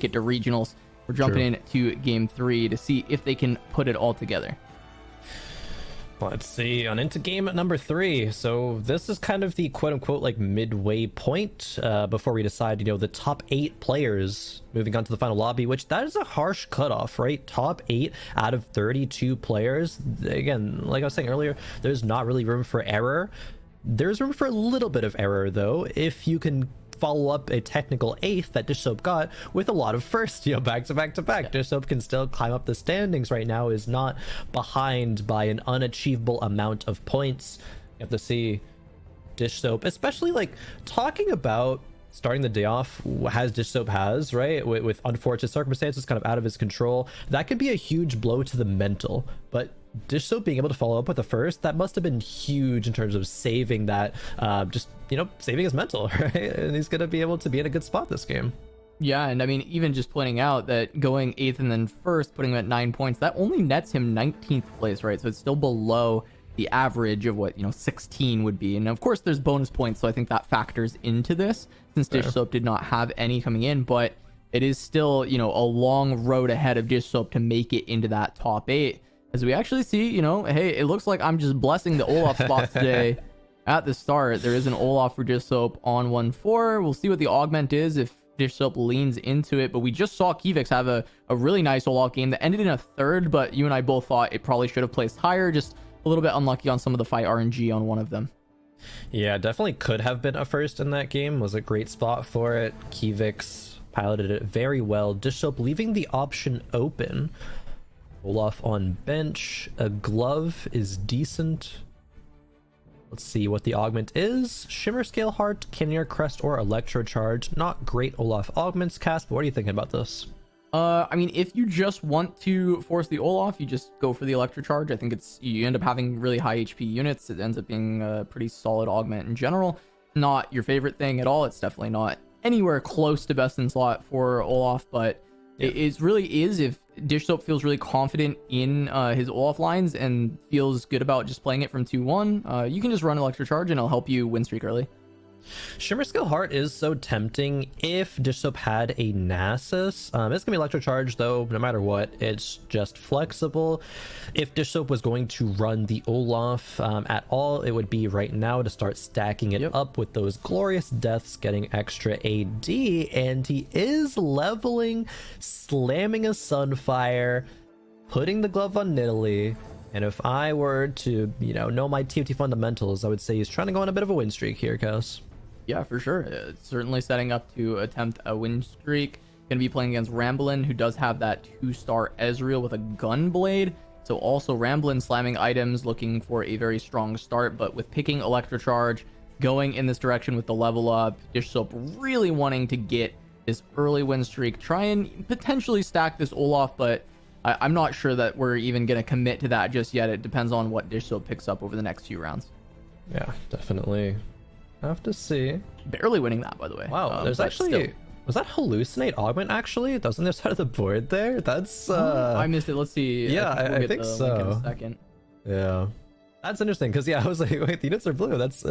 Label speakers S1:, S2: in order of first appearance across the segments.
S1: it to regionals. We're jumping into game 3 to see if they can put it all together.
S2: Let's see, on into game number 3. So this is kind of the quote-unquote like midway point before we decide, the top 8 players moving on to the final lobby, which that is a harsh cutoff, right? Top 8 out of 32 players. Again, like I was saying earlier, there's not really room for error. There's room for a little bit of error, though, if you can follow up a technical 8th that Dishsoap got with a lot of firsts, back to back to back. Yeah. Dishsoap can still climb up the standings right now, is not behind by an unachievable amount of points. You have to see Dishsoap, especially like talking about starting the day off as Dishsoap has, right, with unfortunate circumstances kind of out of his control. That could be a huge blow to the mental, but Dishsoap being able to follow up with a first, that must have been huge in terms of saving that, saving his mental, right? And he's going to be able to be in a good spot this game.
S1: Yeah, and I mean, even just pointing out that going 8th and then 1st, putting him at 9 points, that only nets him 19th place, right? So it's still below the average of what, 16 would be. And of course, there's bonus points, so I think that factors into this, since Dishsoap did not have any coming in, but it is still, a long road ahead of Dishsoap to make it into that top 8. As we actually see, hey, it looks like I'm just blessing the Olaf spots today at the start. There is an Olaf for Dishsoap on 1-4. We'll see what the augment is if Dishsoap leans into it. But we just saw Kevchen have a really nice Olaf game that ended in a 3rd, but you and I both thought it probably should have placed higher. Just a little bit unlucky on some of the fight RNG on one of them.
S2: Yeah, definitely could have been a 1st in that game. Was a great spot for it. Kevchen piloted it very well. Dishsoap leaving the option open. Olaf on bench. A glove is decent. Let's see what the augment is. Shimmer Scale Heart, Kinnear Crest, or Electro Charge. Not great Olaf augments cast, but what are you thinking about this?
S1: I mean, if you just want to force the Olaf, you just go for the Electro Charge. I think you end up having really high HP units. It ends up being a pretty solid augment in general. Not your favorite thing at all. It's definitely not anywhere close to best in slot for Olaf, but it really is if Dishsoap feels really confident in his Olaf lines and feels good about just playing it from 2-1, you can just run Electro Charge and it'll help you win streak early.
S2: Shimmer Scale Heart is so tempting if Dishsoap had a Nasus. It's going to be Electro Charge, though, no matter what. It's just flexible. If Dishsoap was going to run the Olaf at all, it would be right now to start stacking it up with those glorious deaths, getting extra AD, and he is leveling, slamming a Sunfire, putting the glove on Nidalee. And if I were to, know my TFT fundamentals, I would say he's trying to go on a bit of a win streak here, Kos.
S1: Yeah, for sure. It's certainly setting up to attempt a win streak. Going to be playing against Ramblinnn, who does have that 2-star Ezreal with a Gunblade. So also Ramblinnn slamming items, looking for a very strong start, but with picking Electro Charge, going in this direction with the level up, Dishsoap really wanting to get this early win streak, try and potentially stack this Olaf, but I'm not sure that we're even going to commit to that just yet. It depends on what Dishsoap picks up over the next few rounds.
S2: Yeah, definitely. Have to see.
S1: Barely winning that, by the way.
S2: Wow, there's actually... Still. Was that Hallucinate Augment, actually? That was on the other side of the board there? That's...
S1: I missed it. Let's see.
S2: Yeah, I think so.
S1: In a second.
S2: Yeah. That's interesting, because, I was like, wait, the units are blue. That's...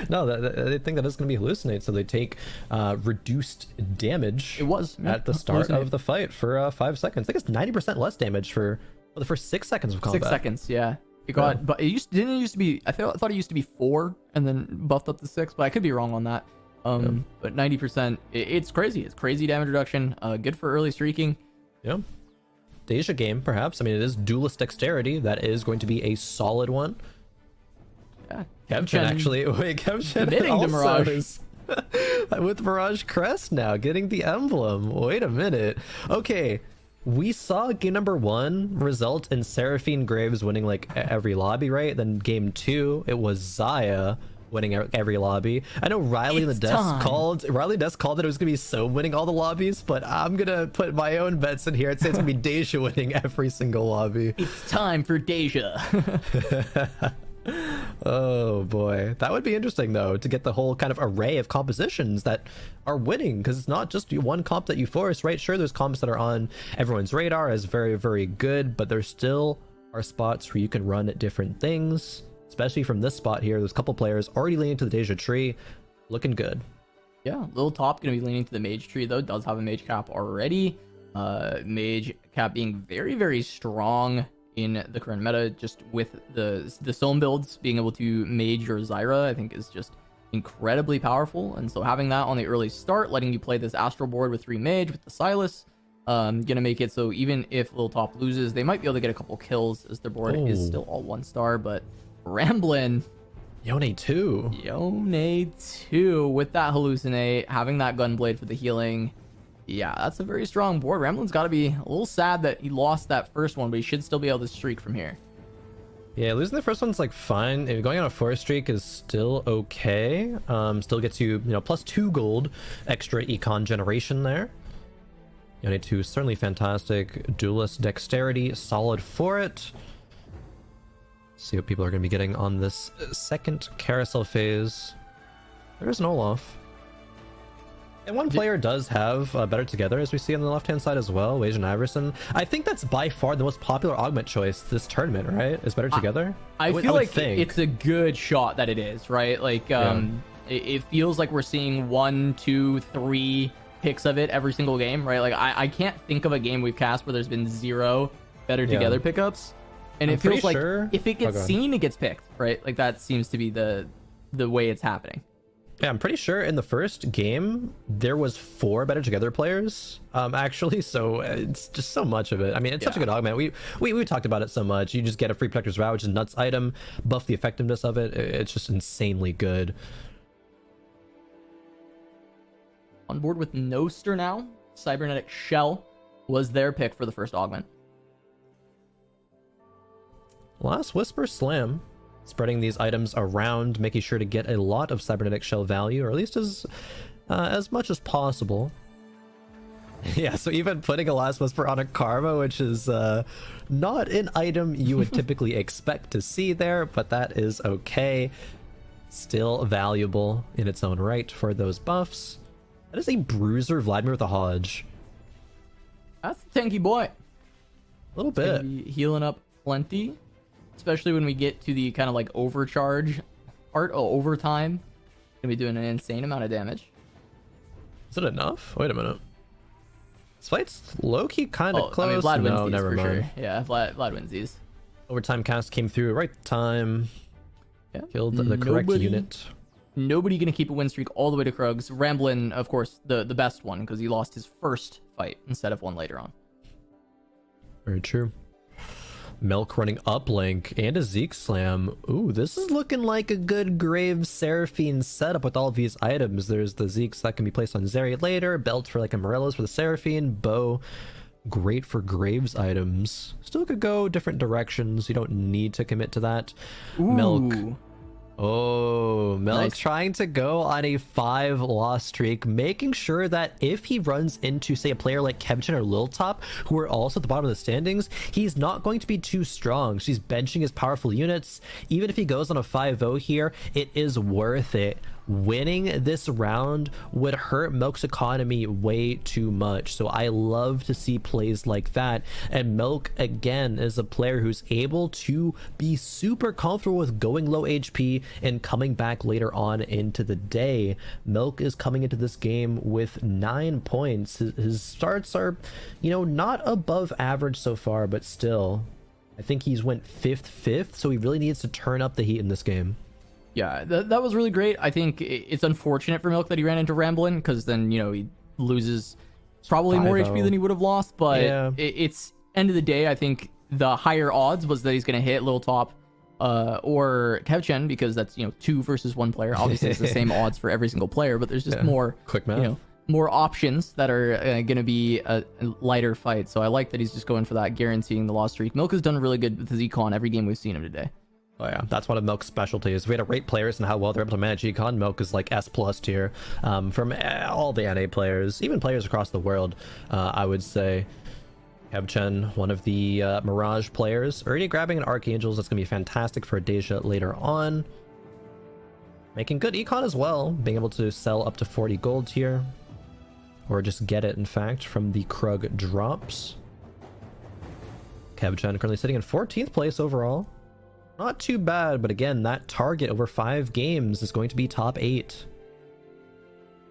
S2: no, I think that is going to be Hallucinate, so they take reduced damage at the start of the fight for 5 seconds. I think it's 90% less damage for the first 6 seconds of combat.
S1: 6 seconds, yeah. It got, but didn't it used to be, I thought it used to be 4 and then buffed up to 6, but I could be wrong on that. But 90%, it's crazy. It's crazy damage reduction. Good for early streaking.
S2: Yeah. Deja game, perhaps. I mean, it is Duelist Dexterity. That is going to be a solid one.
S1: Yeah.
S2: Kevchen actually. Wait, Kevchen
S1: committing to Mirage.
S2: Is with Mirage Crest now, getting the emblem. Wait a minute. Okay. We saw game number 1 result in Seraphine Graves winning like every lobby, right? Then game 2, it was Xayah winning every lobby. I know Riley in the desk called that it was gonna be So winning all the lobbies, but I'm gonna put my own bets in here and say it's gonna be Deja winning every single lobby.
S1: It's time for Deja.
S2: Oh boy, that would be interesting though, to get the whole kind of array of compositions that are winning, because it's not just one comp that you force, right? Sure, there's comps that are on everyone's radar as very, very good, but there still are spots where you can run at different things, especially from this spot here. There's a couple players already leaning to the Deja tree, looking good.
S1: Yeah, Liltop going to be leaning to the mage tree, though. Does have a mage cap already. Mage cap being very, very strong in the current meta, just with the Sohm builds. Being able to mage your Zyra, I think, is just incredibly powerful. And so having that on the early start, letting you play this Astral board with 3 mage with the Silas, gonna make it so even if Liltop loses, they might be able to get a couple kills, as their board is still all 1-star. But Ramblinnn,
S2: Yone 2.
S1: Yone 2 with that hallucinate, having that gunblade for the healing. Yeah, that's a very strong board. Ramblinn's got to be a little sad that he lost that first one, but he should still be able to streak from here.
S2: Yeah, losing the first one's like fine. If going on a 4 streak is still okay. Still gets you, plus 2 gold, extra econ generation there. Yone 2 certainly fantastic. Duelist dexterity, solid for it. See what people are going to be getting on this second carousel phase. There's an Olaf. And one player does have Better Together, as we see on the left-hand side as well, wasianiverson. I think that's by far the most popular augment choice this tournament, right? Is Better Together?
S1: I feel like it's a good shot that it is, right? Like, it feels like we're seeing 1, 2, 3 picks of it every single game, right? Like, I can't think of a game we've cast where there's been 0 Better Together pickups. And it feels like if it gets seen, it gets picked, right? Like, that seems to be the way it's happening.
S2: Yeah, I'm pretty sure in the first game there was 4 Better Together players, actually. So it's just so much of it. I mean, it's such a good augment. We talked about it so much. You just get a free Protector's Vow, which is a nuts item, buff the effectiveness of it. It's just insanely good.
S1: On board with Noster now. Cybernetic Shell was their pick for the first augment.
S2: Last Whisper Slam. Spreading these items around, making sure to get a lot of cybernetic shell value, or at least as much as possible. Yeah, so even putting a Last Whisper on a Karma, which is not an item you would typically expect to see there, but that is okay. Still valuable in its own right for those buffs. That is a Bruiser Vladimir with a Hodge.
S1: That's a tanky boy.
S2: A little bit.
S1: Healing up plenty. Especially when we get to the kind of like overcharge part, overtime. Gonna be doing an insane amount of damage.
S2: Is it enough? Wait a minute. This fight's low-key kind of close.
S1: I mean, Vlad wins these
S2: never
S1: for
S2: mind.
S1: sure. Yeah, Vlad wins these.
S2: Overtime cast came through right time.
S1: Yeah.
S2: Killed the correct unit.
S1: Nobody gonna keep a win streak all the way to Krugs. Ramblinnn, of course, the best one, because he lost his first fight instead of one later on.
S2: Very true. Milk running uplink and a Zeke slam. Ooh, this is looking like a good Grave Seraphine setup with all of these items. There's the Zeeks that can be placed on Zeri later, belt for like Amarellas for the Seraphine, bow. Great for Graves items. Still could go different directions. You don't need to commit to that.
S1: Ooh.
S2: Milk. Oh, Milk
S1: Nice.
S2: trying to go on a 5 loss streak, making sure that if he runs into, say, a player like Kevchen or Liltop, who are also at the bottom of the standings, he's not going to be too strong. So he's benching his powerful units. Even if he goes on a 5-0 here, it is worth it. Winning this round would hurt Milk's economy way too much. So I love to see plays like that. And Milk, again, is a player who's able to be super comfortable with going low HP and coming back later on into the day. Milk is coming into this game with 9 points. His starts are, not above average so far, but still, I think he's went 5th, so he really needs to turn up the heat in this game.
S1: Yeah, that was really great. I think it's unfortunate for Milk that he ran into Ramblinnn, because then, he loses probably more
S2: 5-0.
S1: HP than he would have lost. But
S2: Yeah.
S1: It's end of the day, I think the higher odds was that he's going to hit Liltop or Kevchen, because that's, 2 versus 1 player. Obviously, it's the same odds for every single player, but there's just more,
S2: quick math.
S1: More options that are going to be a lighter fight. So I like that he's just going for that, guaranteeing the loss streak. Milk has done really good with his econ every game we've seen him today.
S2: Oh yeah, that's one of Milk's specialties. We had to rate players and how well they're able to manage econ. Milk is like S+ tier from all the NA players, even players across the world. I would say Kevchen, one of the Mirage players, already grabbing an Archangels. That's gonna be fantastic for Deja later on. Making good econ as well, being able to sell up to 40 gold here, or just get it in fact from the Krug drops. Kevchen currently sitting in 14th place overall. Not too bad, but again, that target over 5 games is going to be top 8.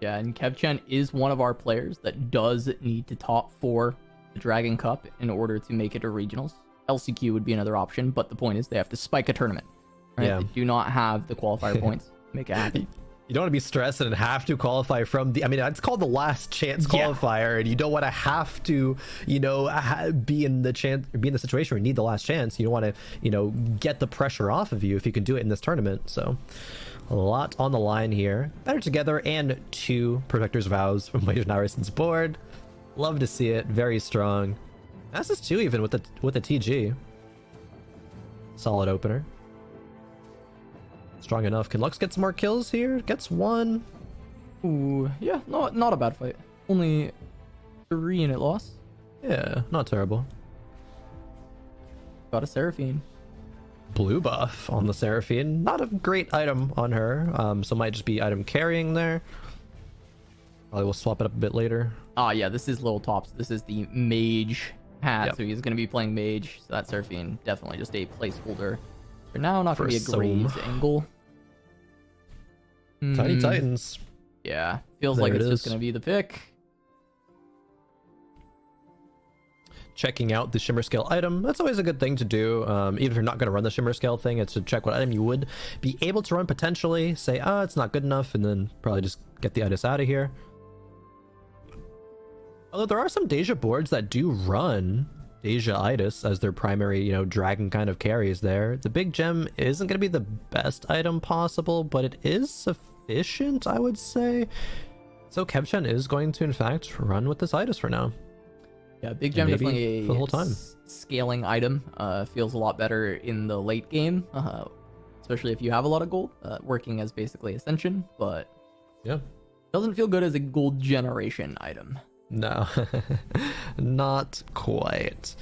S1: Yeah, and Kevchen is one of our players that does need to top 4 the Dragon Cup in order to make it to regionals. LCQ would be another option, but the point is they have to spike a tournament. Right?
S2: Yeah.
S1: They do not have the qualifier points to make it happen.
S2: You don't want to be stressed and have to qualify from the, I mean, it's called the last chance qualifier, and you don't want to have to, you know, be in the situation where you need the last chance. You don't want to, you know, get the pressure off of you if you can do it in this tournament. So a lot on the line here. Better Together and 2 Protector's Vows from wasianiverson's board. Love to see it. Very strong. That's just 2 even with the TG. Solid opener. Strong enough. Can Lux get some more kills here? Gets 1.
S1: Ooh, yeah, not a bad fight. Only 3 in it loss.
S2: Yeah, not terrible.
S1: Got a Seraphine.
S2: Blue buff on the Seraphine. Not a great item on her. So might just be item carrying there. Probably will swap it up a bit later.
S1: Ah, yeah, this is Liltop's. This is the mage hat,
S2: Yep.
S1: so he's going to be playing mage. So that Seraphine, definitely just a placeholder. For now, not going
S2: For
S1: to be a Graves angle.
S2: Tiny Titans.
S1: Yeah, feels
S2: There
S1: like
S2: it
S1: it's just
S2: is.
S1: going to be the pick.
S2: Checking out the Shimmer Scale item. That's always a good thing to do. Even if you're not going to run the Shimmer Scale thing, it's to check what item you would be able to run potentially. Say, it's not good enough, and then probably just get the itis out of here. Although there are some Deja boards that do run Deja itis as their primary, you know, dragon kind of carries there. The big gem isn't going to be the best item possible, but it is sufficient, I would say. So Kevchen is going to, in fact, run with this itis for now.
S1: Yeah, big gem
S2: maybe
S1: definitely
S2: for the whole time.
S1: Scaling item. Feels a lot better in the late game, especially if you have a lot of gold, working as basically Ascension, but
S2: Yeah.
S1: doesn't feel good as a gold generation item.
S2: No, not quite.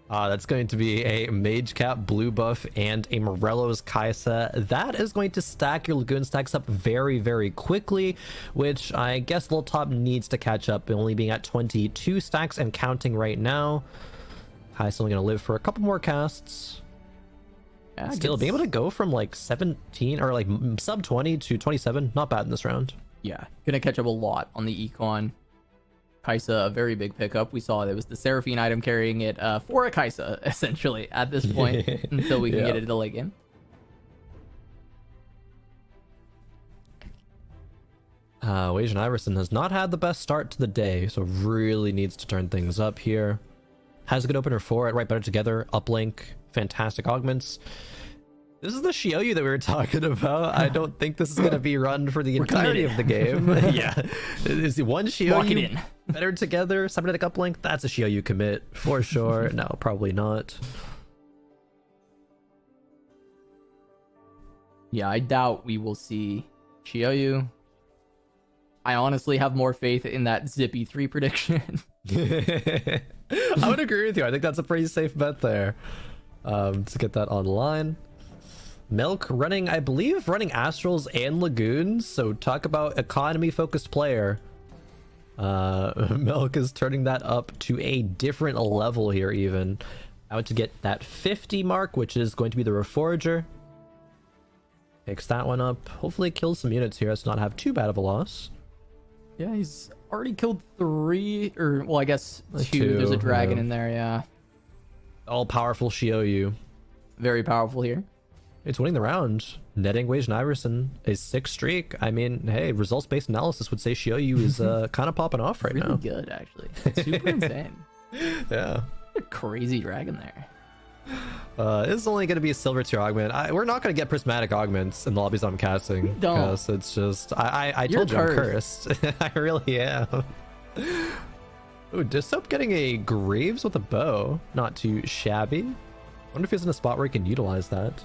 S2: That's going to be a Mage Cap blue buff and a Morello's Kaisa. That is going to stack your Lagoon stacks up very, very quickly, which I guess Liltop needs to catch up, only being at 22 stacks and counting right now. Kaisa only going to live for a couple more casts.
S1: Yeah,
S2: Still, being able to go from like 17 or like sub 20 to 27, not bad in this round.
S1: Yeah, gonna catch up a lot on the econ. Kaisa, a very big pickup. We saw it was the Seraphine item carrying it for a Kaisa, essentially, at this point, until we can get it to the late game.
S2: wasianiverson has not had the best start to the day, so really needs to turn things up here. Has a good opener for it, right? Better Together, uplink, fantastic augments. This is the Shioyu that we were talking about. I don't think this is going to be run for the entirety of the game. Yeah. Is the one Shioyu
S1: Lock it in.
S2: Better Together, cybernetic uplink? That's a Shioyu commit for sure. No, probably not.
S1: Yeah, I doubt we will see Shioyu. I honestly have more faith in that Zippy 3 prediction.
S2: I would agree with you. I think that's a pretty safe bet there. To get that online. Milk running, I believe, running Astrals and Lagoons. So talk about economy-focused player. Milk is turning that up to a different level here even. Out to get that 50 mark, which is going to be the Reforger. Picks that one up. Hopefully kills some units here. Let's not have too bad of a loss.
S1: Yeah, he's already killed 3, or, well, I guess 2.
S2: Two,
S1: There's a dragon
S2: yeah.
S1: in there, yeah.
S2: All-powerful Shioyu.
S1: Very powerful here.
S2: It's winning the round. Netting wasianiverson a 6 streak. I mean, hey, results-based analysis would say Shioyu is kind of popping off right
S1: Really
S2: now.
S1: good, actually. Super insane.
S2: Yeah.
S1: A crazy dragon there.
S2: This is only going to be a silver tier augment. We're not going to get prismatic augments in the lobbies I'm casting.
S1: Don't.
S2: Because it's just... I
S1: You're
S2: told you I'm
S1: cursed.
S2: cursed. I really am. Ooh, Dishsoap getting a Graves with a bow. Not too shabby. Wonder if he's in a spot where he can utilize that.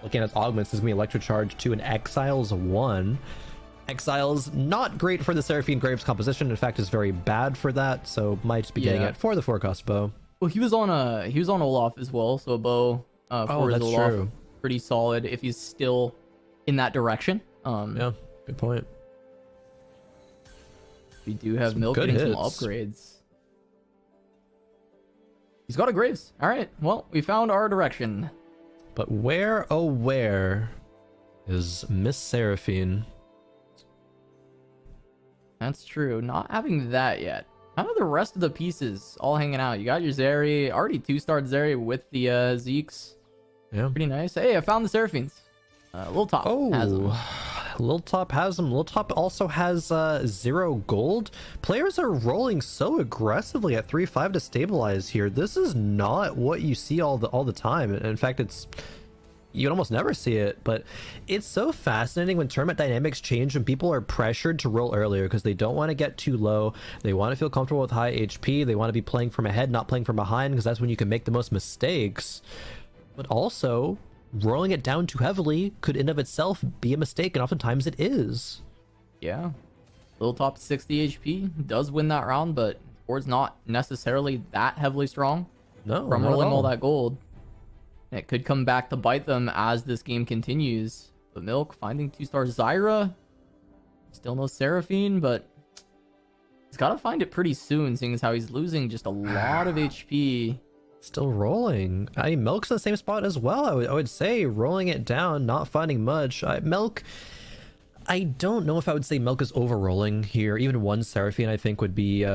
S2: Looking at his augments, there's going to be Electrocharge 2 and Exiles 1. Exiles, not great for the Seraphine Graves composition. In fact, is very bad for that. So might just be getting
S1: Yeah.
S2: it for the 4-cost bow.
S1: Well, he was on Olaf as well, so a bow for his
S2: that's
S1: Olaf,
S2: true.
S1: pretty solid if he's still in that direction.
S2: Yeah, good point.
S1: We do have
S2: Some
S1: Milk
S2: good
S1: getting some
S2: hits.
S1: upgrades. He's got a Graves. All right, well, we found our direction.
S2: But where, oh where, is Miss Seraphine?
S1: That's true. Not having that yet. Kind of the rest of the pieces all hanging out. You got your Zeri, already 2-starred Zeri with the Zeeks.
S2: Yeah.
S1: Pretty nice. Hey, I found the Seraphines. Liltop has them.
S2: Liltop has them. Liltop also has 0 gold. Players are rolling so aggressively at 3-5 to stabilize here. This is not what you see all the time. In fact, you almost never see it, but it's so fascinating when tournament dynamics change and people are pressured to roll earlier because they don't want to get too low. They want to feel comfortable with high HP. They want to be playing from ahead, not playing from behind, because that's when you can make the most mistakes. But also, rolling it down too heavily could in of itself be a mistake, and oftentimes it is.
S1: Yeah. Liltop 60 HP does win that round, but board's not necessarily that heavily strong.
S2: No,
S1: from
S2: not
S1: rolling
S2: at
S1: all that gold. It could come back to bite them as this game continues. But Milk finding 2-star Zyra. Still no Seraphine, but he's got to find it pretty soon, seeing as how he's losing just a lot of HP.
S2: Still rolling. I mean, Milk's in the same spot as well. I would say rolling it down, not finding much. Milk, I don't know if I would say Milk is over-rolling here. Even one Seraphine, I think, would be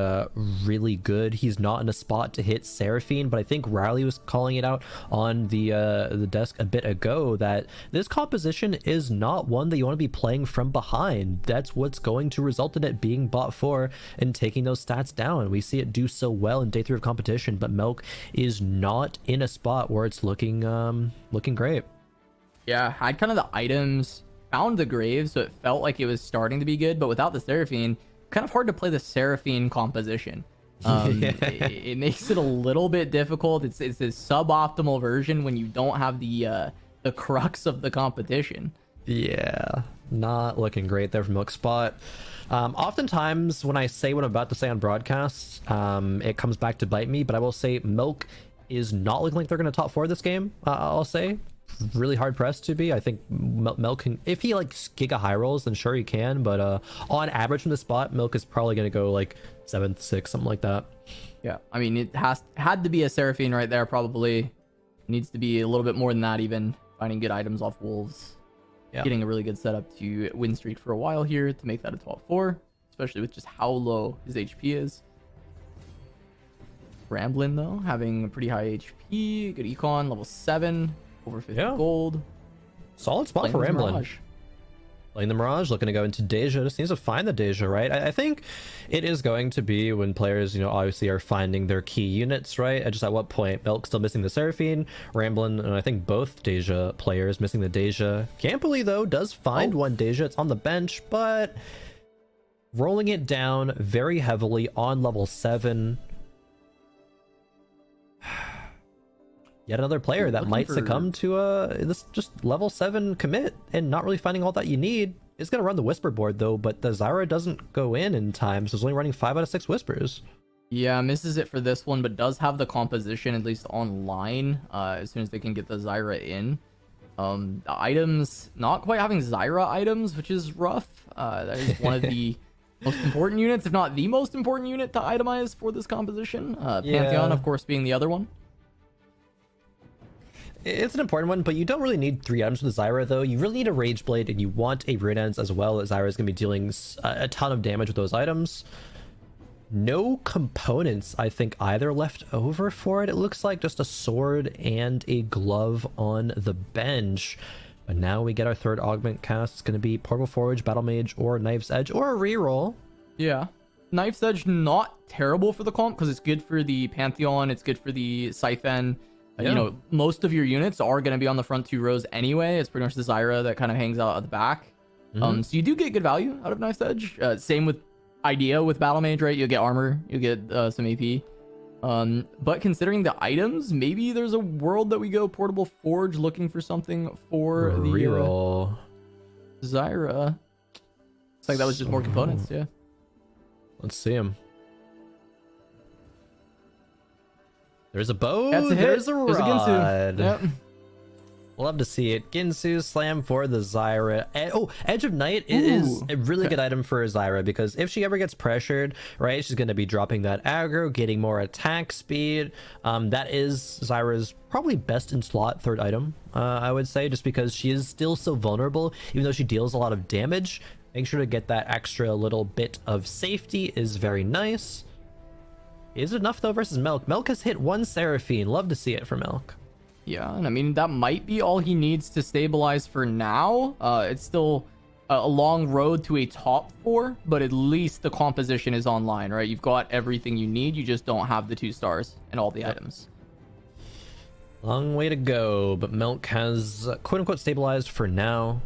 S2: really good. He's not in a spot to hit Seraphine, but I think Riley was calling it out on the desk a bit ago that this composition is not one that you want to be playing from behind. That's what's going to result in it being bought for and taking those stats down. We see it do so well in day 3 of competition, but Milk is not in a spot where it's looking great.
S1: Yeah, had kind of the items, found the grave, so it felt like it was starting to be good, but without the Seraphine, kind of hard to play the Seraphine composition. It makes it a little bit difficult. It's a suboptimal version when you don't have the crux of the competition.
S2: Yeah, not looking great there from Milk Spot. Oftentimes when I say what I'm about to say on broadcasts, it comes back to bite me, but I will say Milk is not looking like they're going to top 4 this game. I'll say really hard pressed to be. I think Milk can, if he like giga high rolls, then sure he can, but on average from the spot, Milk is probably going to go like 7th, 6th, something like that.
S1: Yeah, I mean, it had to be a Seraphine right there. Probably needs to be a little bit more than that, even finding good items off Wolves. Yeah, getting a really good setup to win streak for a while here to make that a 12-4, especially with just how low his HP is. Ramblinnn though, having a pretty high HP, good econ, level 7, over 50 gold.
S2: Solid spot for Ramblinnn. Playing the Mirage, looking to go into Deja. Just needs to find the Deja, right? I think it is going to be when players, obviously are finding their key units, right? Just at what point? Milk still missing the Seraphine, Ramblinnn, and I think both Deja players missing the Deja. Cambulee, though, does find one Deja. It's on the bench, but rolling it down very heavily on level 7. Yet another player that might succumb to this just level 7 commit and not really finding all that you need. Is going to run the Whisper board though, but the Zyra doesn't go in time, so it's only running 5 out of 6 Whispers. Yeah,
S1: misses it for this one, but does have the composition at least online as soon as they can get the Zyra in. The items, not quite having Zyra items, which is rough. That is one of the most important units, if not the most important unit to itemize for this composition. Pantheon, of course, being the other one.
S2: It's an important one, but you don't really need 3 items with the Zyra, though. You really need a Rage Blade, and you want a Runeends as well, as Zyra is going to be dealing a ton of damage with those items. No components, I think, either left over for it. It looks like just a sword and a glove on the bench. But now we get our 3rd augment cast. It's going to be Portable Forge, Battle Mage, or Knife's Edge, or a reroll.
S1: Yeah. Knife's Edge, not terrible for the comp, because it's good for the Pantheon, it's good for the Siphon. Yeah. Most of your units are going to be on the front 2 rows anyway. It's pretty much the Zyra that kind of hangs out at the back. So you do get good value out of Knife's Edge. Same with Idea with Battle Mage, right? You'll get armor, you'll get some AP. But considering the items, maybe there's a world that we go Portable Forge looking for something for the
S2: reroll.
S1: Zyra. It's like that was just more components, yeah.
S2: Let's see him. There's a bow.
S1: That's a hit.
S2: There's a rod.
S1: There's a Ginsu. Yep.
S2: Love to see it. Ginsu slam for the Zyra. Edge of Night is a really good item for Zyra, because if she ever gets pressured, right, she's going to be dropping that aggro, getting more attack speed. That is Zyra's probably best in slot 3rd item, I would say, just because she is still so vulnerable. Even though she deals a lot of damage, Make sure to get that extra little bit of safety is very nice. Is it enough though versus Milk? Milk has hit one Seraphine. Love to see it for Milk.
S1: Yeah, and I mean, that might be all he needs to stabilize for now. It's still a long road to a top 4, but at least the composition is online, right? You've got everything you need. You just don't have the 2 stars and all the items.
S2: Long way to go, but Milk has quote-unquote stabilized for now.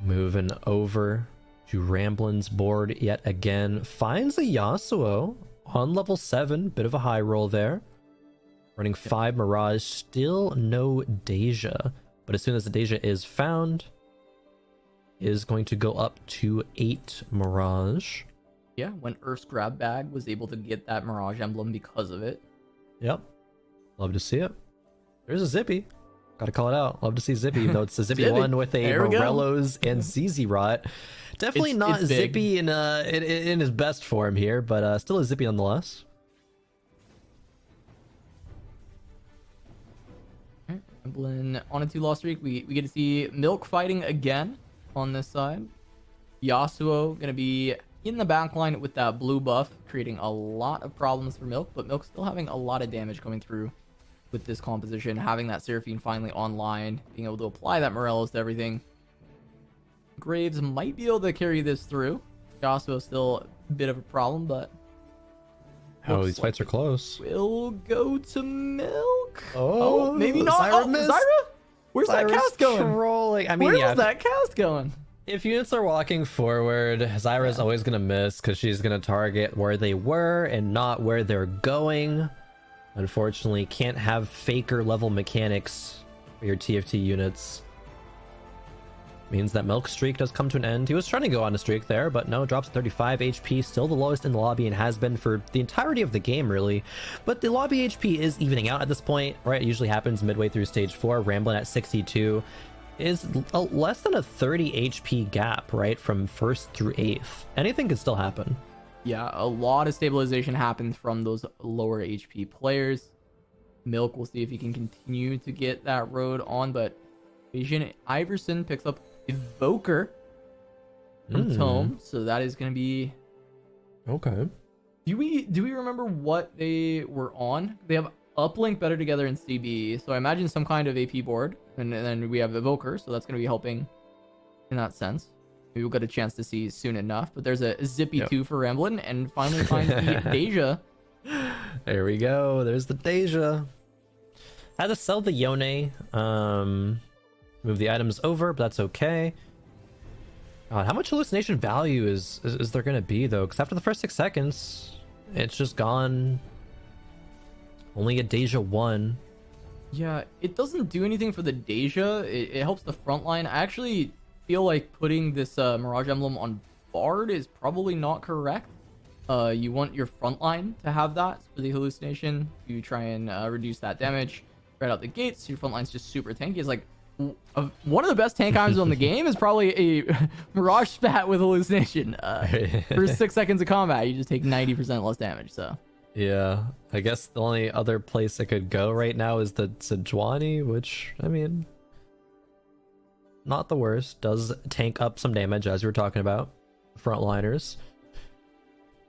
S2: Moving over to Ramblinn's board yet again. Finds a Yasuo on level 7. Bit of a high roll there. Running 5 Mirage. Still no Deja. But as soon as the Deja is found, is going to go up to 8 Mirage.
S1: Yeah, when Earth's grab bag was able to get that Mirage emblem because of it.
S2: Yep. Love to see it. There's a Zippy. Gotta call it out. Love to see Zippy, even though it's a Zippy one with a Morello's and ZZ Rot. Definitely not Zippy in his best form here, but still a Zippy nonetheless.
S1: Ramblinnn on a 2 loss streak. We get to see Milk fighting again on this side. Yasuo gonna be in the backline with that blue buff, creating a lot of problems for Milk, but Milk still having a lot of damage coming through with this composition, having that Seraphine finally online, being able to apply that Morello's to everything. Graves might be able to carry this through. Yasuo still a bit of a problem, but
S2: these fights are close.
S1: We'll go to Milk.
S2: Oh,
S1: maybe not. Zyra? Where's that cast going?
S2: Trolling. I mean,
S1: Where's that cast going?
S2: If units are walking forward, Zyra's always going to miss because she's going to target where they were and not where they're going. Unfortunately, can't have faker level mechanics for your TFT units. Means that Milk's streak does come to an end. He was trying to go on a streak there, but no, drops 35 HP, still the lowest in the lobby and has been for the entirety of the game, really. But the lobby HP is evening out at this point, right? It usually happens midway through stage 4. Ramblinnn at 62 is less than a 30 HP gap, right? From 1st through 8th. Anything could still happen.
S1: Yeah, a lot of stabilization happens from those lower HP players. Milk, we'll see if he can continue to get that road on, but wasianiverson picks up Evoker from Tome, so that is going to be
S2: okay.
S1: Do we remember what they were on? They have Uplink, Better Together, and CB, so I imagine some kind of AP board, and then we have Evoker, so that's going to be helping in that sense. Maybe we'll get a chance to see soon enough, but there's a Zippy 2 for Ramblinnn, and finally finds the Deja.
S2: There we go. There's the Deja. Had to sell the Yone. Move the items over, but that's okay. God, how much hallucination value is there going to be, though? Because after the first 6 seconds, it's just gone. Only a Deja 1.
S1: Yeah, it doesn't do anything for the Deja. It helps the front line. I actually feel like putting this Mirage Emblem on Bard is probably not correct. You want your front line to have that for the hallucination. You try and reduce that damage right out the gates. Your front line's just super tanky. It's like one of the best tank items on the game is probably a Mirage Spat with hallucination. For 6 seconds of combat, you just take 90% less damage. So
S2: yeah, I guess the only other place it could go right now is the Sejuani, which, I mean, not the worst. Does tank up some damage, as we were talking about. Frontliners.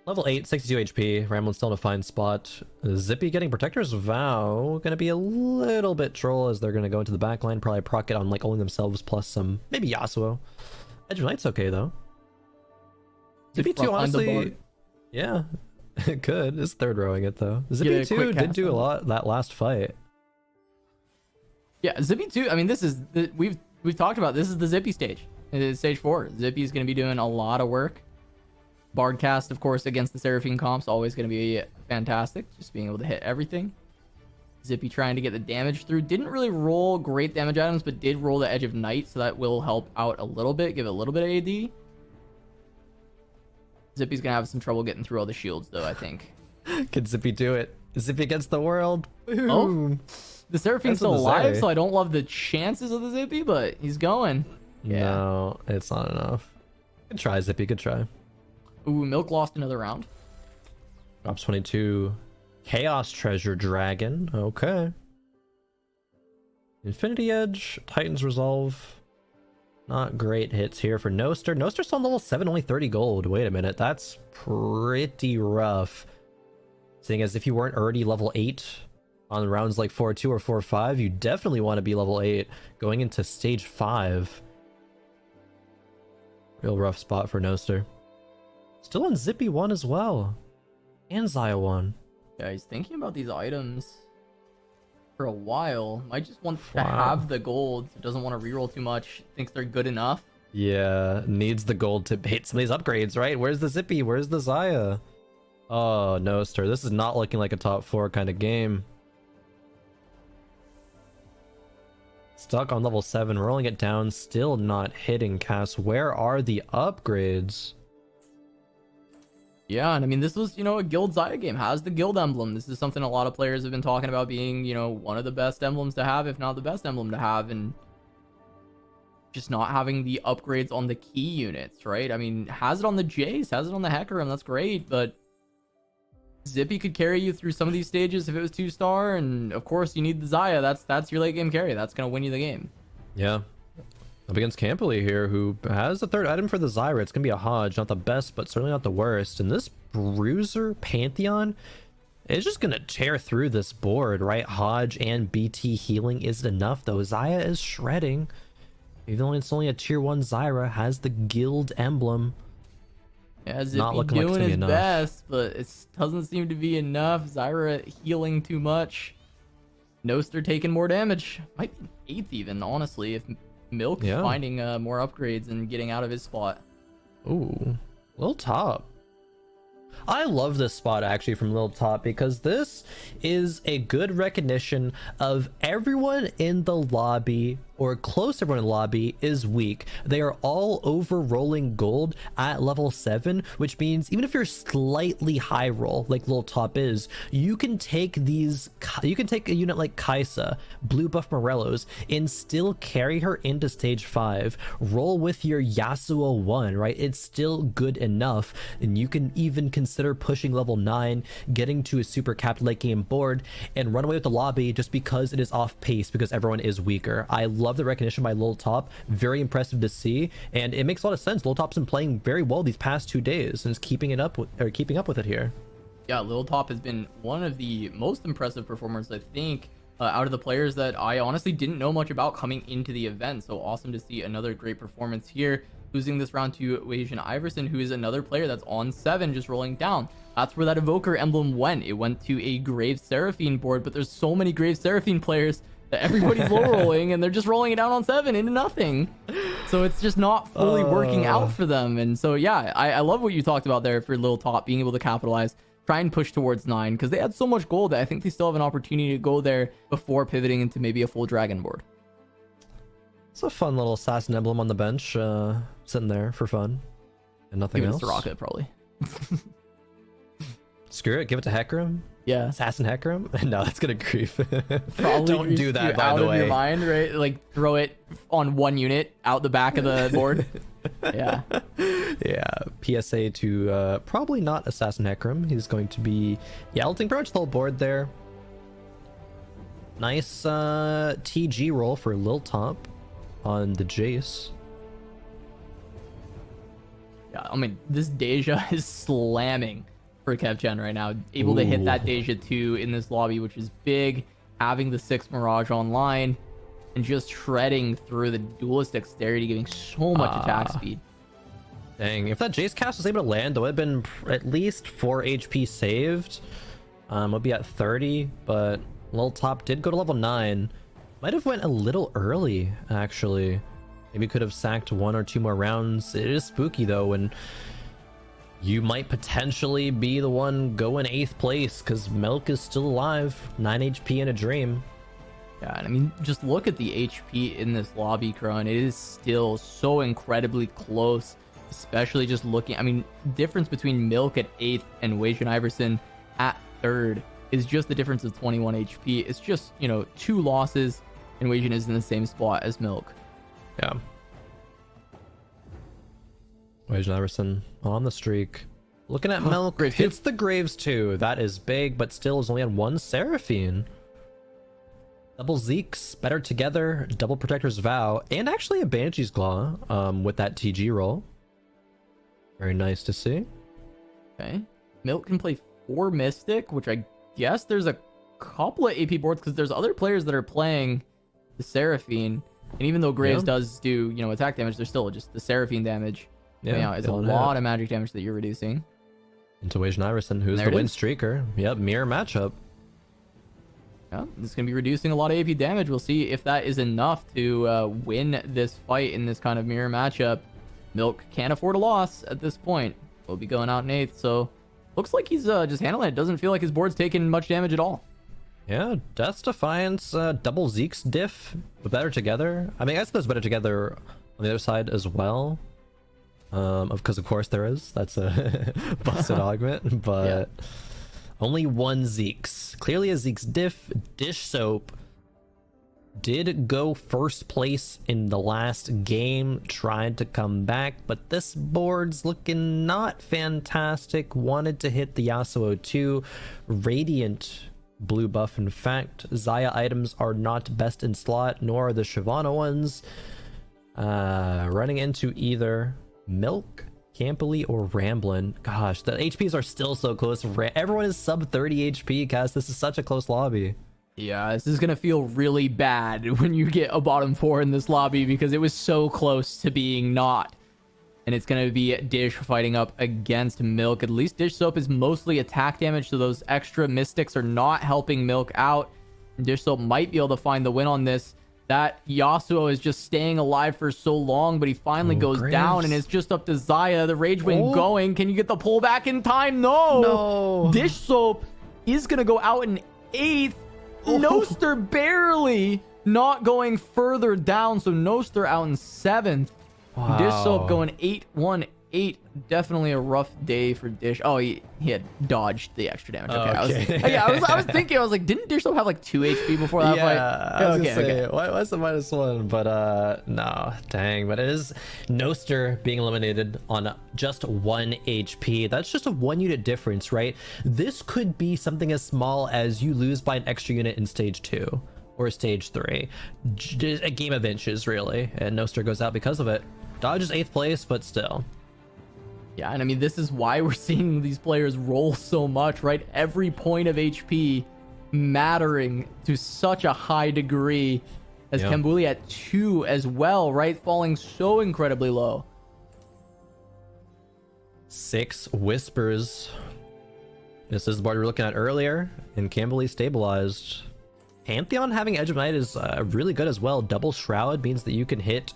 S2: Level 8, 62 HP. Ramblinnn still in a fine spot. Zippy getting Protector's Vow. Gonna be a little bit troll as they're gonna go into the backline. Probably proc it on like only themselves plus some, maybe Yasuo. Edge of Knight's okay though. Zippy 2 honestly, yeah, it could. It's third rowing it though. Zippy 2 did do a lot that last fight.
S1: Yeah, Zippy 2. I mean, this is we've talked about. This is the Zippy stage. It is stage 4. Zippy's gonna be doing a lot of work. Bardcast, of course, against the Seraphine comps, always going to be fantastic. Just being able to hit everything. Zippy trying to get the damage through. Didn't really roll great damage items, but did roll the Edge of Night, so that will help out a little bit, give it a little bit of AD. Zippy's going to have some trouble getting through all the shields, though, I think.
S2: Can Zippy do it? Zippy against the world. Boom.
S1: Oh, the Seraphine's still alive, so I don't love the chances of the Zippy, but he's going. Yeah.
S2: No, it's not enough. Good try, Zippy. Good try.
S1: Ooh, Milk lost another round.
S2: Drops 22. Chaos Treasure Dragon. Okay. Infinity Edge. Titan's Resolve. Not great hits here for Noster. Noster's on level 7, only 30 gold. Wait a minute, that's pretty rough. Seeing as if you weren't already level 8 on rounds like 4-2 or 4-5, you definitely want to be level 8 going into stage 5. Real rough spot for Noster. Still on Zippy 1 as well. And Zaya 1.
S1: Yeah, he's thinking about these items for a while. Might just want to have the gold. Doesn't want to reroll too much. Thinks they're good enough.
S2: Yeah, needs the gold to hit some of these upgrades, right? Where's the Zippy? Where's the Zaya? Oh, Noster. This is not looking like a top 4 kind of game. Stuck on level 7, rolling it down, still not hitting Cass. Where are the upgrades?
S1: Yeah, and I mean, this was, a guild Zaya game. Has the guild emblem. This is something a lot of players have been talking about being, one of the best emblems to have, if not the best emblem to have, and just not having the upgrades on the key units, right? I mean, has it on the Jace, has it on the Hecarim, that's great, but Zippy could carry you through some of these stages if it was 2-star, and of course you need the Zaya. That's your late game carry. That's gonna win you the game.
S2: Yeah. Up against Cambulee here, who has the third item for the Zyra. It's gonna be a Hodge, not the best, but certainly not the worst. And this Bruiser Pantheon is just gonna tear through this board, right? Hodge and BT healing isn't enough, though. Zaya is shredding. Even though it's only a tier 1 Zyra, has the guild emblem.
S1: Yeah, Zippy doing his best, but it doesn't seem to be enough. Zyra healing too much. Noster taking more damage. Might be 8th even, honestly, if Milk is finding more upgrades and getting out of his spot.
S2: Ooh, Liltop. I love this spot actually from Liltop because this is a good recognition of everyone in the lobby, or close to everyone in the lobby, is weak. They are all over rolling gold at level 7, which means even if you're slightly high roll like Liltop is, you can take a unit like Kaisa, blue buff Morellos, and still carry her into stage 5. Roll with your Yasuo 1, right? It's still good enough, and you can even consider pushing level 9, getting to a super capped late game board, and run away with the lobby just because it is off pace because everyone is weaker. I love the recognition by Liltop. Very impressive to see, and it makes a lot of sense. Liltop's been playing very well these past 2 days and is keeping up with it here.
S1: Yeah, Liltop has been one of the most impressive performers, I think, out of the players that I honestly didn't know much about coming into the event. So awesome to see another great performance here. Losing this round to wasianiverson, who is another player that's on 7, just rolling down. That's where that Evoker emblem went. It went to a Grave Seraphine board, but there's so many Grave Seraphine players that everybody's low rolling, and they're just rolling it down on 7 into nothing. So it's just not fully working out for them. And so, yeah, I love what you talked about there for Liltop, being able to capitalize, try and push towards 9, because they had so much gold that I think they still have an opportunity to go there before pivoting into maybe a full dragon board.
S2: It's a fun little assassin emblem on the bench, sitting there for fun and nothing else.
S1: Give it to Rocket, probably.
S2: Screw it, give it to Hecarim.
S1: Yeah,
S2: Assassin Hecarim. No, that's gonna grief.
S1: Probably
S2: don't do that, by
S1: out
S2: the
S1: of
S2: way.
S1: your mind, right? Like throw it on one unit out the back of the board. Yeah.
S2: PSA to probably not Assassin Hecarim. He's going to be ulting pretty much the whole board there. Nice TG roll for Liltop on the Jace.
S1: Yeah, I mean, this Deja is slamming for Kevchen right now. Able to hit that Deja 2 in this lobby, which is big. Having the 6 Mirage online and just shredding through the duelist dexterity, giving so much attack speed.
S2: Dang, if that Jace cast was able to land, that would have been at least 4 HP saved. Would be at 30, but Liltop did go to level 9. Might have went a little early, actually. Maybe could have sacked 1 or 2 more rounds. It is spooky, though, and you might potentially be the one going 8th place, because Milk is still alive. 9 HP in a dream.
S1: Yeah, and I mean, just look at the HP in this lobby, Kron. It is still so incredibly close, especially just looking. I mean, difference between Milk at 8th and wasianiverson at 3rd is just the difference of 21 HP. It's just, 2 losses, and Wasian is in the same spot as Milk.
S2: Yeah. wasianiverson on the streak. Looking at Milk, hits the Graves too. That is big, but still is only on 1 Seraphine. Double Zeeks, Better Together, Double Protector's Vow, and actually a Banshee's Claw with that TG roll. Very nice to see.
S1: Okay. Milk can play 4 Mystic, which I guess there's a couple of AP boards because there's other players that are playing the Seraphine. And even though Graves does do, you know, attack damage, there's still just the Seraphine damage. Yeah, it's a lot of magic damage that you're reducing.
S2: Into wasianiverson, who's the win streaker. Yep, mirror matchup.
S1: Yeah, this is going to be reducing a lot of AP damage. We'll see if that is enough to win this fight in this kind of mirror matchup. Milk can't afford a loss at this point. We'll be going out in 8th, so looks like he's just handling it. Doesn't feel like his board's taking much damage at all.
S2: Yeah, Death's Defiance, double Zeke's diff, but Better Together. I mean, I guess there's Better Together on the other side as well. Because of course there is. That's a busted augment, but only 1 Zeke's. Clearly a Zeke's diff. Dishsoap did go first place in the last game, tried to come back, but this board's looking not fantastic. Wanted to hit the Yasuo 2 Radiant blue buff. In fact, Xayah items are not best in slot, nor are the Shyvana ones. Running into either Milk, Cambulee, or Ramblinnn. Gosh, the HPs are still so close. Everyone is sub 30 HP, guys. This is such a close lobby.
S1: Yeah, this is going to feel really bad when you get a bottom 4 in this lobby because it was so close to being not. And it's going to be Dish fighting up against Milk. At least Dishsoap is mostly attack damage, so those extra Mystics are not helping Milk out. Dishsoap might be able to find the win on this. That Yasuo is just staying alive for so long, but he finally goes down, and it's just up to Xayah. The Rage Wing going. Can you get the pull back in time? No. Dishsoap is going to go out in 8th. Noster barely not going further down, so Noster out in 7th. Wow. Dishsoap going 8-1-8. Definitely a rough day for Dish. Oh, he had dodged the extra damage. Okay. I was thinking, I was like, didn't Dishsoap have like 2 HP before that fight?
S2: I was gonna say, what's the -1? But no, dang. But it is Noster being eliminated on just 1 HP. That's just a 1 unit difference, right? This could be something as small as you lose by an extra unit in stage 2 or stage 3. A game of inches, really. And Noster goes out because of it. Dodge is 8th place, but still.
S1: Yeah, and I mean, this is why we're seeing these players roll so much, right? Every point of HP mattering to such a high degree, as Cambulee at 2 as well, right? Falling so incredibly low.
S2: 6 Whispers. This is the board we were looking at earlier, and Cambulee stabilized. Pantheon having Edge of Night is really good as well. Double Shroud means that you can hit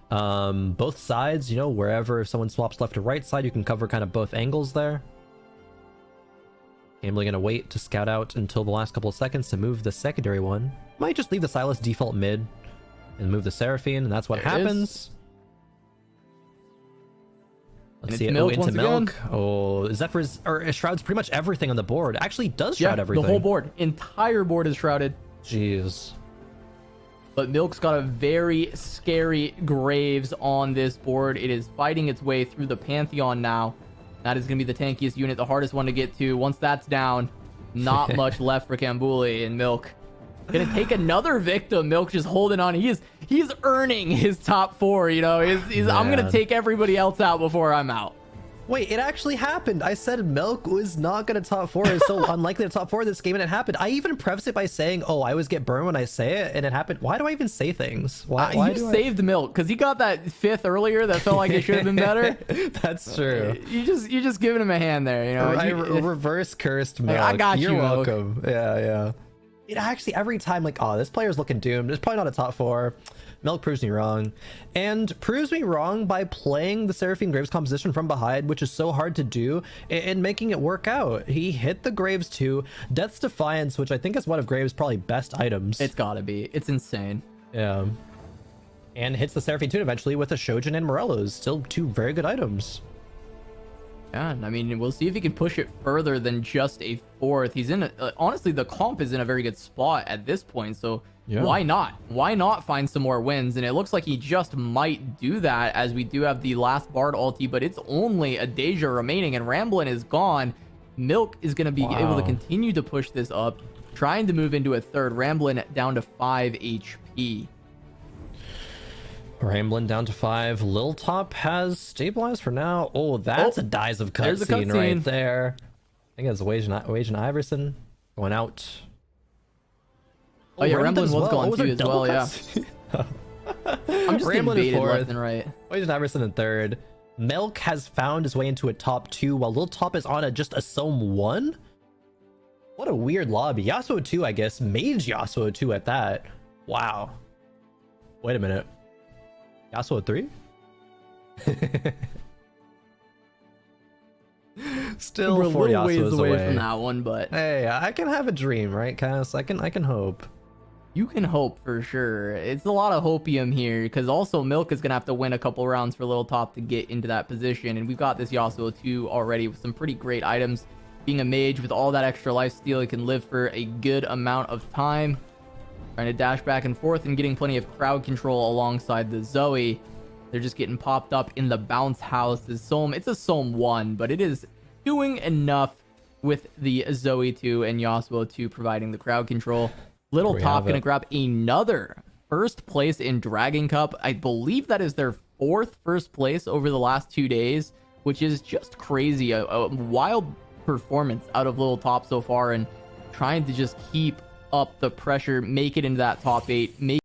S2: both sides, you know, wherever if someone swaps left to right side, you can cover kind of both angles there. Cambulee gonna wait to scout out until the last couple of seconds to move the secondary one. Might just leave the Silas default mid and move the Seraphine, and that's what happens. Let's see it into Milk. Oh, Zephyr's or Shroud's pretty much everything on the board. Actually does shroud everything.
S1: The whole board, entire board is shrouded.
S2: Jeez.
S1: But Milk's got a very scary Graves on this board. It is fighting its way through the Pantheon now. That is going to be the tankiest unit, the hardest one to get to. Once that's down, not much left for Cambulee, and Milk gonna take another victim. Milk just holding on. He's earning his top 4, you know. I'm gonna take everybody else out before I'm out.
S2: Wait, it actually happened. I said Milk was not going to top 4. It's so unlikely to top 4 this game, and it happened. I even preface it by saying, oh, I always get burned when I say it, and it happened. Why do I even say things? Why
S1: you saved Milk, because he got that 5th earlier that felt like it should have been better.
S2: That's true.
S1: You just giving him a hand there, you know.
S2: I reverse cursed Milk.
S1: I got you,
S2: You're
S1: Milk.
S2: welcome. Yeah. It actually, every time, like, oh, this player's looking doomed. It's probably not a top 4. Milk proves me wrong. And proves me wrong by playing the Seraphine Graves composition from behind, which is so hard to do, and making it work out. He hit the Graves too. Death's Defiance, which I think is one of Graves' probably best items.
S1: It's gotta be. It's insane.
S2: Yeah. And hits the Seraphine too eventually with a Shojin and Morello's. Still 2 very good items.
S1: Yeah, I mean, we'll see if he can push it further than just a 4th. He's in honestly, the comp is in a very good spot at this point, so why not? Why not find some more wins? And it looks like he just might do that, as we do have the last Bard ulti, but it's only a Deja remaining, and Ramblinnn is gone. Milk is going to be able to continue to push this up. trying to move into a third. Ramblinnn down to 5 HP.
S2: Ramblinnn down to 5. Liltop has stabilized for now. Oh, that's a Dies of
S1: there's a
S2: cutscene
S1: cutscene
S2: right there. I think it's wasianiverson going out.
S1: Oh yeah, Ramblinnn was going
S2: there
S1: too as well, yeah. I'm just getting
S2: Ramblinnn in
S1: baited
S2: fourth.
S1: left and right.
S2: wasianiverson in third. Milk has found his way into a top 2, while Liltop is on just a Sohm 1. What a weird lobby. Yasuo 2, I guess. Mage Yasuo 2 at that. Wow. Wait a minute. Yasuo 3? Still
S1: We're a
S2: 4
S1: little ways
S2: Yasuos
S1: away
S2: away
S1: from that one, but
S2: hey, I can have a dream, right, Cass? I can hope.
S1: you can hope for sure. It's a lot of hopium here because also Milk is gonna have to win a couple rounds for Liltop to get into that position, and we've got this Yasuo 2 already with some pretty great items. Being a mage with all that extra life steal, he can live for a good amount of time. Trying to dash back and forth and getting plenty of crowd control alongside the Zoe. They're just getting popped up in the bounce house. It's a Sohm 1, but it is doing enough with the Zoe 2 and Yasuo 2 providing the crowd control. Liltop gonna grab another first place in Dragon Cup. I believe that is their 4th first place over the last 2 days, which is just crazy. A wild performance out of Liltop so far, and trying to just keep up the pressure, make it into that top 8, make